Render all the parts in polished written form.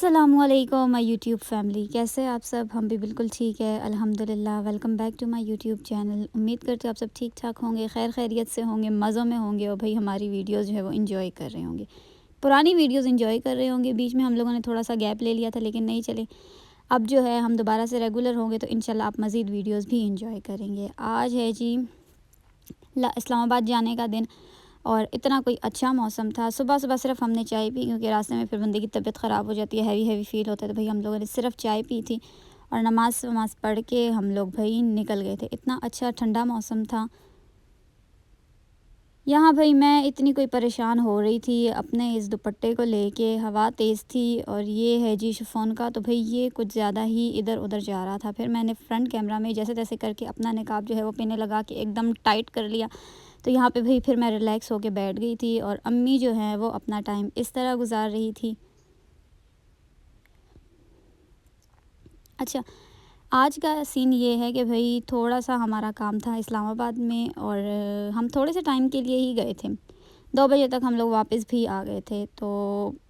السلام علیکم مائی YouTube family, کیسے آپ سب؟ ہم بھی بالکل ٹھیک ہے الحمدللہ۔ Welcome back to my YouTube channel. امید کرتے آپ سب ٹھیک ٹھاک ہوں گے، خیر خیریت سے ہوں گے، مزوں میں ہوں گے اور بھائی ہماری ویڈیوز جو ہے وہ انجوائے کر رہے ہوں گے، پرانی ویڈیوز انجوائے کر رہے ہوں گے۔ بیچ میں ہم لوگوں نے تھوڑا سا گیپ لے لیا تھا لیکن نہیں چلے، اب جو ہے ہم دوبارہ سے ریگولر ہوں گے تو انشاءاللہ آپ مزید ویڈیوز بھی انجوائے کریں گے۔ آج ہے جی اسلام آباد جانے کا دن اور اتنا کوئی اچھا موسم تھا۔ صبح صبح صرف ہم نے چائے پی کیونکہ راستے میں پھر بندے کی طبیعت خراب ہو جاتی ہے، ہیوی فیل ہوتا ہے، تو بھائی ہم لوگوں نے صرف چائے پی تھی اور نماز پڑھ کے ہم لوگ بھائی نکل گئے تھے۔ اتنا اچھا ٹھنڈا موسم تھا یہاں۔ بھائی میں اتنی کوئی پریشان ہو رہی تھی اپنے اس دوپٹے کو لے کے، ہوا تیز تھی اور یہ ہے جی شفون کا، تو بھائی یہ کچھ زیادہ ہی ادھر ادھر جا رہا تھا۔ پھر میں نے فرنٹ کیمرہ میں جیسے تیسے کر کے اپنا نقاب جو ہے وہ پینے لگا کے ایک دم ٹائٹ کر لیا، تو یہاں پہ بھائی پھر میں ریلیکس ہو کے بیٹھ گئی تھی اور امی جو ہیں وہ اپنا ٹائم اس طرح گزار رہی تھی۔ اچھا، آج کا سین یہ ہے کہ بھائی تھوڑا سا ہمارا کام تھا اسلام آباد میں اور ہم تھوڑے سے ٹائم کے لیے ہی گئے تھے، 2 بجے تک ہم لوگ واپس بھی آ گئے تھے، تو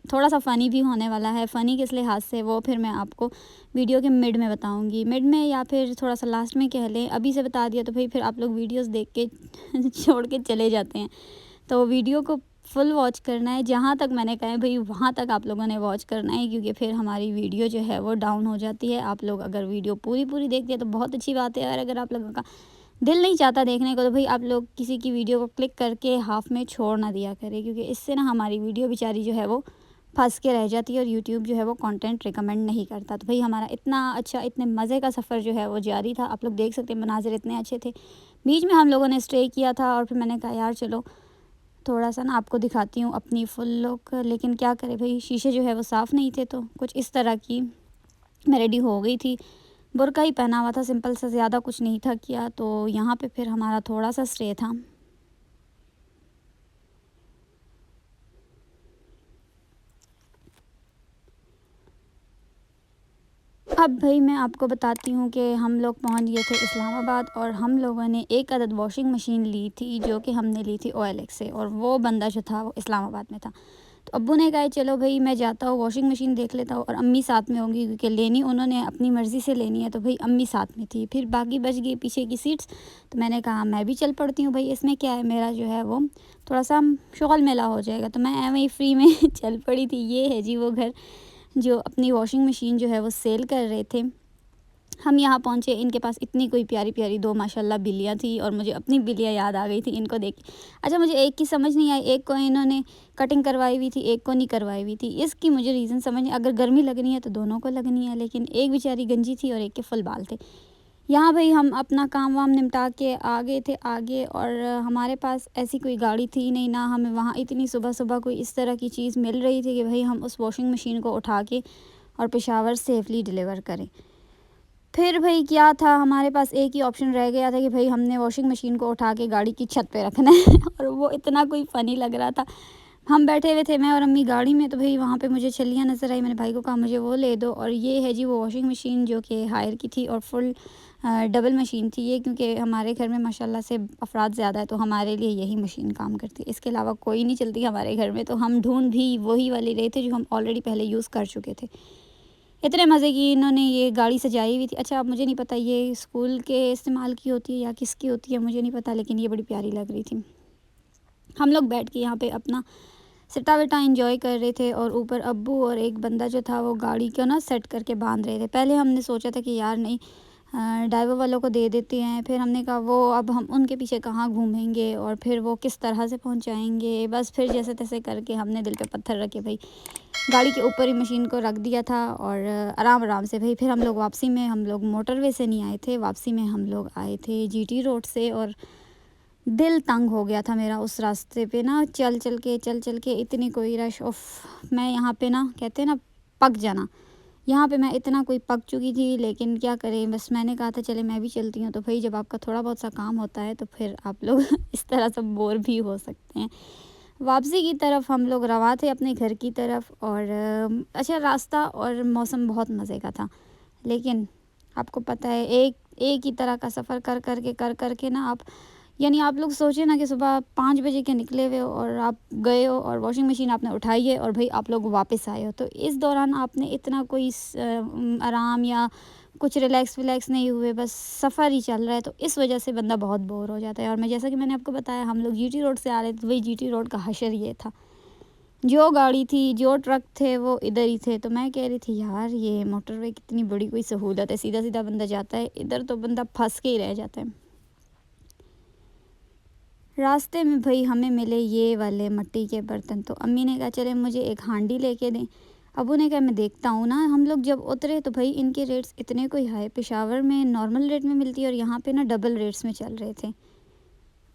تھوڑا سا فنی بھی ہونے والا ہے۔ فنی کس لحاظ سے وہ پھر میں آپ کو ویڈیو کے مڈ میں بتاؤں گی، مڈ میں یا پھر تھوڑا سا لاسٹ میں کہہ لیں، ابھی سے بتا دیا تو بھائی پھر آپ لوگ ویڈیوز دیکھ کے چھوڑ کے چلے جاتے ہیں، تو ویڈیو کو فل واچ کرنا ہے۔ جہاں تک میں نے کہا ہے بھائی وہاں تک آپ لوگوں نے واچ کرنا ہے، کیونکہ پھر ہماری ویڈیو جو ہے وہ ڈاؤن ہو جاتی ہے۔ آپ لوگ اگر ویڈیو پوری دیکھتے ہیں تو بہت اچھی بات ہے، اور اگر آپ لوگوں کا دل نہیں چاہتا دیکھنے کو تو بھائی آپ لوگ کسی کی ویڈیو کو کلک کر کے ہاف میں چھوڑ نہ دیا کرے، کیونکہ اس سے نا ہماری ویڈیو بیچاری جو ہے وہ پھنس کے رہ جاتی ہے اور یوٹیوب جو ہے وہ کانٹینٹ ریکمینڈ نہیں کرتا۔ تو بھائی ہمارا اتنا اچھا اتنے مزے کا سفر جو ہے وہ جاری تھا، آپ لوگ دیکھ سکتے ہیں مناظر اتنے اچھے تھے۔ بیچ میں ہم لوگوں نے اسٹے کیا تھا اور پھر میں نے کہا یار چلو تھوڑا سا نا آپ کو دکھاتی ہوں اپنی فل لک، لیکن کیا کرے بھائی شیشے جو ہے وہ صاف نہیں تھے، تو کچھ اس طرح کی میں ریڈی ہو گئی تھی، برقع ہی پہنا ہوا تھا سمپل سے، زیادہ کچھ نہیں تھا کیا، تو یہاں پہ پھر ہمارا تھوڑا سا اسٹے تھا۔ اب بھائی میں آپ کو بتاتی ہوں کہ ہم لوگ پہنچ گئے تھے اسلام آباد اور ہم لوگوں نے ایک عدد واشنگ مشین لی تھی جو کہ ہم نے لی تھی OLX سے، اور وہ بندہ جو تھا وہ اسلام آباد میں تھا، تو ابو نے کہا چلو بھائی میں جاتا ہوں واشنگ مشین دیکھ لیتا ہوں، اور امی ساتھ میں ہوں گی کیونکہ لینی انہوں نے اپنی مرضی سے لینی ہے، تو بھائی امی ساتھ میں تھی، پھر باقی بچ گئی پیچھے کی سیٹس، تو میں نے کہا میں بھی چل پڑتی ہوں بھائی، اس میں کیا ہے، میرا جو ہے وہ تھوڑا سا شغل میلہ ہو جائے گا، تو میں ایویں ہی فری میں چل پڑی تھی۔ یہ ہے جی وہ گھر جو اپنی واشنگ مشین جو ہے وہ سیل کر رہے تھے۔ ہم یہاں پہنچے، ان کے پاس اتنی کوئی پیاری پیاری 2 ماشاءاللہ بلیاں تھیں، اور مجھے اپنی بلیاں یاد آ گئی تھی ان کو دیکھ کے۔ اچھا مجھے ایک کی سمجھ نہیں آئی، ایک کو انہوں نے کٹنگ کروائی ہوئی تھی، ایک کو نہیں کروائی ہوئی تھی، اس کی مجھے ریزن سمجھ نہیں، اگر گرمی لگنی ہے تو دونوں کو لگنی ہے، لیکن ایک بیچاری گنجی تھی اور ایک کے فل بال تھے۔ یہاں بھائی ہم اپنا کام وام نمٹا کے آگے تھے آگے، اور ہمارے پاس ایسی کوئی گاڑی تھی نہیں، نہ ہمیں وہاں اتنی صبح صبح کوئی اس طرح کی چیز مل رہی تھی کہ بھائی ہم اس واشنگ مشین کو اٹھا کے اور پشاور سیفلی ڈیلیور کریں۔ پھر بھائی کیا تھا، ہمارے پاس ایک ہی آپشن رہ گیا تھا کہ بھائی ہم نے واشنگ مشین کو اٹھا کے گاڑی کی چھت پہ رکھنا ہے اور وہ اتنا کوئی فنی لگ رہا تھا۔ ہم بیٹھے ہوئے تھے میں اور امی گاڑی میں، تو بھائی وہاں پہ مجھے چھلیاں نظر آئی، میں نے بھائی کو کہا مجھے وہ لے دو، اور یہ ہے جی وہ واشنگ مشین جو کہ ہائر کی تھی اور فل ڈبل مشین تھی یہ، کیونکہ ہمارے گھر میں ماشاءاللہ سے افراد زیادہ ہے تو ہمارے لیے یہی مشین کام کرتی ہے، اس کے علاوہ کوئی نہیں چلتی ہمارے گھر میں، تو ہم ڈھونڈ بھی وہی والی رہے تھے جو ہم آلریڈی پہلے یوز کر چکے تھے۔ اتنے مزے کی انہوں نے یہ گاڑی سجائی ہوئی تھی۔ اچھا اب مجھے نہیں پتہ یہ اسکول کے استعمال کی ہوتی ہے یا کس کی ہوتی ہے مجھے نہیں پتہ، لیکن یہ بڑی پیاری لگ رہی تھی۔ ہم لوگ بیٹھ کے یہاں پہ اپنا سٹا وٹا انجوائے کر رہے تھے، اور اوپر ابو اور ایک بندہ جو تھا وہ گاڑی کو نا سیٹ کر کے باندھ رہے تھے۔ پہلے ہم نے سوچا تھا کہ یار نہیں ڈرائیور والوں کو دے دیتے ہیں، پھر ہم نے کہا وہ اب ہم ان کے پیچھے کہاں گھومیں گے اور پھر وہ کس طرح سے پہنچائیں گے، بس پھر جیسے تیسے کر کے ہم نے دل پہ پتھر رکھے بھائی گاڑی کے اوپر ہی مشین کو رکھ دیا تھا، اور آرام سے بھائی پھر ہم لوگ واپسی میں ہم لوگ موٹر وے سے نہیں آئے تھے، واپسی میں ہم لوگ آئے تھے GT روڈ سے، اور دل تنگ ہو گیا تھا میرا اس راستے پہ نا، چل کے اتنی کوئی رش اف، میں یہاں پہ نا کہتے ہیں نا پک جانا، یہاں پہ میں اتنا کوئی پک چکی تھی، لیکن کیا کریں بس میں نے کہا تھا چلے میں بھی چلتی ہوں، تو بھائی جب آپ کا تھوڑا بہت سا کام ہوتا ہے تو پھر آپ لوگ اس طرح سے بور بھی ہو سکتے ہیں۔ واپسی کی طرف ہم لوگ رواں تھے اپنے گھر کی طرف، اور اچھا راستہ اور موسم بہت مزے کا تھا، لیکن آپ کو پتہ ہے ایک ہی طرح کا سفر کر کے نا آپ یعنی آپ لوگ سوچیں نا کہ صبح 5 بجے کے نکلے ہوئے ہو اور آپ گئے ہو اور واشنگ مشین آپ نے اٹھائی ہے اور بھئی آپ لوگ واپس آئے ہو، تو اس دوران آپ نے اتنا کوئی آرام یا کچھ ریلیکس نہیں ہوئے، بس سفر ہی چل رہا ہے، تو اس وجہ سے بندہ بہت بور ہو جاتا ہے۔ اور میں جیسا کہ میں نے آپ کو بتایا ہم لوگ جی ٹی روڈ سے آ رہے تھے، وہی جی ٹی روڈ کا حشر یہ تھا، جو گاڑی تھی جو ٹرک تھے وہ ادھر ہی تھے، تو میں کہہ رہی تھی یار یہ موٹر وے کتنی بڑی کوئی سہولت ہے، سیدھا سیدھا بندہ جاتا ہے، ادھر تو بندہ پھنس کے ہی رہ جاتا ہے۔ راستے میں بھئی ہمیں ملے یہ والے مٹی کے برتن، تو امی نے کہا چلے مجھے ایک ہانڈی لے کے دیں، ابو نے کہا میں دیکھتا ہوں نا۔ ہم لوگ جب اترے تو بھئی ان کے ریٹس اتنے کوئی ہائی، پشاور میں نارمل ریٹ میں ملتی ہے اور یہاں پہ نا ڈبل ریٹس میں چل رہے تھے،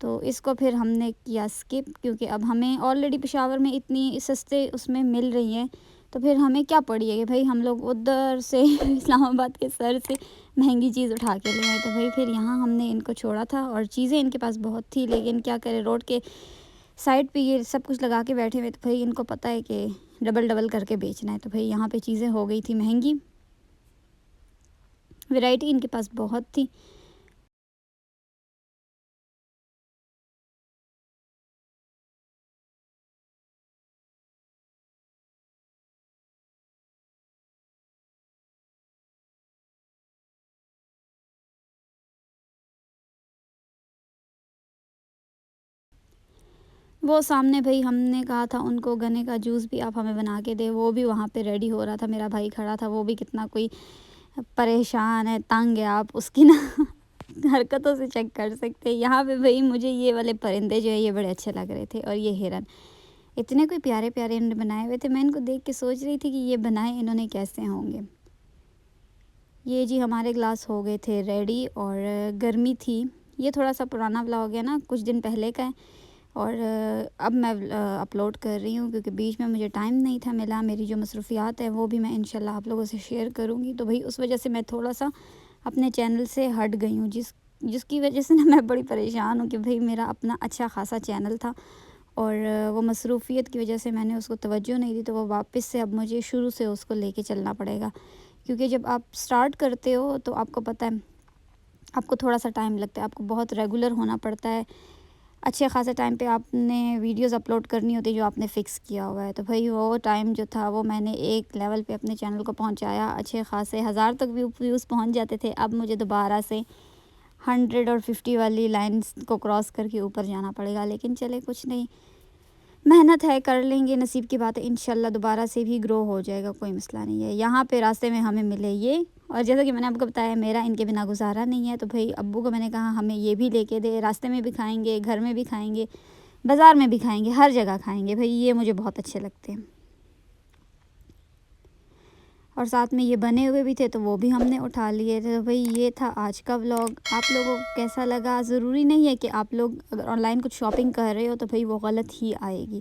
تو اس کو پھر ہم نے کیا اسکپ، کیونکہ اب ہمیں آلریڈی پشاور میں اتنی سستے اس میں مل رہی ہیں، تو پھر ہمیں کیا پڑی ہے کہ بھئی ہم لوگ ادھر سے اسلام آباد کے سر سے مہنگی چیز اٹھا کے لے آئے، تو بھئی پھر یہاں ہم نے ان کو چھوڑا تھا، اور چیزیں ان کے پاس بہت تھی، لیکن کیا کرے روڈ کے سائڈ پہ یہ سب کچھ لگا کے بیٹھے ہوئے، تو بھئی ان کو پتہ ہے کہ ڈبل کر کے بیچنا ہے، تو بھئی یہاں پہ چیزیں ہو گئی تھی مہنگی، ویرائٹی ان کے پاس بہت تھی۔ وہ سامنے بھئی ہم نے کہا تھا ان کو گنے کا جوس بھی آپ ہمیں بنا کے دے، وہ بھی وہاں پہ ریڈی ہو رہا تھا، میرا بھائی کھڑا تھا، وہ بھی کتنا کوئی پریشان ہے، تنگ ہے، آپ اس کی نا حرکتوں سے چیک کر سکتے ہیں۔ یہاں پہ بھئی مجھے یہ والے پرندے جو ہے یہ بڑے اچھے لگ رہے تھے، اور یہ ہرن اتنے کوئی پیارے پیارے انہوں نے بنائے ہوئے تھے، میں ان کو دیکھ کے سوچ رہی تھی کہ یہ بنائے انہوں نے کیسے ہوں گے۔ یہ جی ہمارے گلاس ہو گئے تھے ریڈی، اور گرمی تھی، یہ تھوڑا سا پرانا ولاگ ہے نا، کچھ دن پہلے کا ہے، اور اب میں اپلوڈ کر رہی ہوں کیونکہ بیچ میں مجھے ٹائم نہیں تھا ملا، میری جو مصروفیات ہیں وہ بھی میں انشاءاللہ آپ لوگوں سے شیئر کروں گی، تو بھئی اس وجہ سے میں تھوڑا سا اپنے چینل سے ہٹ گئی ہوں، جس کی وجہ سے نا میں بڑی پریشان ہوں کہ بھئی میرا اپنا اچھا خاصا چینل تھا، اور وہ مصروفیت کی وجہ سے میں نے اس کو توجہ نہیں دی، تو وہ واپس سے اب مجھے شروع سے اس کو لے کے چلنا پڑے گا، کیونکہ جب آپ سٹارٹ کرتے ہو تو آپ کو پتہ ہے آپ کو تھوڑا سا ٹائم لگتا ہے، آپ کو بہت ریگولر ہونا پڑتا ہے، اچھے خاصے ٹائم پہ آپ نے ویڈیوز اپلوڈ کرنی ہوتی ہے جو آپ نے فکس کیا ہوا ہے، تو بھئی وہ ٹائم جو تھا وہ میں نے ایک لیول پہ اپنے چینل کو پہنچایا، اچھے خاصے 1000 تک ویوز پہنچ جاتے تھے، اب مجھے دوبارہ سے 100 اور 50 والی لائنز کو کراس کر کے اوپر جانا پڑے گا، لیکن چلے کچھ نہیں، محنت ہے، کر لیں گے، نصیب کی بات ہے، انشاءاللہ دوبارہ سے بھی گرو ہو جائے گا، کوئی مسئلہ نہیں ہے۔ یہاں پہ راستے میں ہمیں ملے یہ، اور جیسا کہ میں نے آپ کو بتایا میرا ان کے بنا گزارا نہیں ہے، تو بھئی ابو کو میں نے کہا ہمیں یہ بھی لے کے دے، راستے میں بھی کھائیں گے، گھر میں بھی کھائیں گے، بازار میں بھی کھائیں گے، ہر جگہ کھائیں گے، بھئی یہ مجھے بہت اچھے لگتے ہیں، اور ساتھ میں یہ بنے ہوئے بھی تھے تو وہ بھی ہم نے اٹھا لیے تھے۔ تو بھئی یہ تھا آج کا ولاگ، آپ لوگوں کو کیسا لگا؟ ضروری نہیں ہے کہ آپ لوگ اگر آن لائن کچھ شاپنگ کر رہے ہو تو بھئی وہ غلط ہی آئے گی،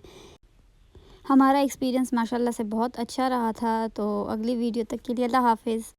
ہمارا ایکسپیرینس ماشاءاللہ سے بہت اچھا رہا تھا، تو اگلی ویڈیو تک کے لیے اللہ حافظ۔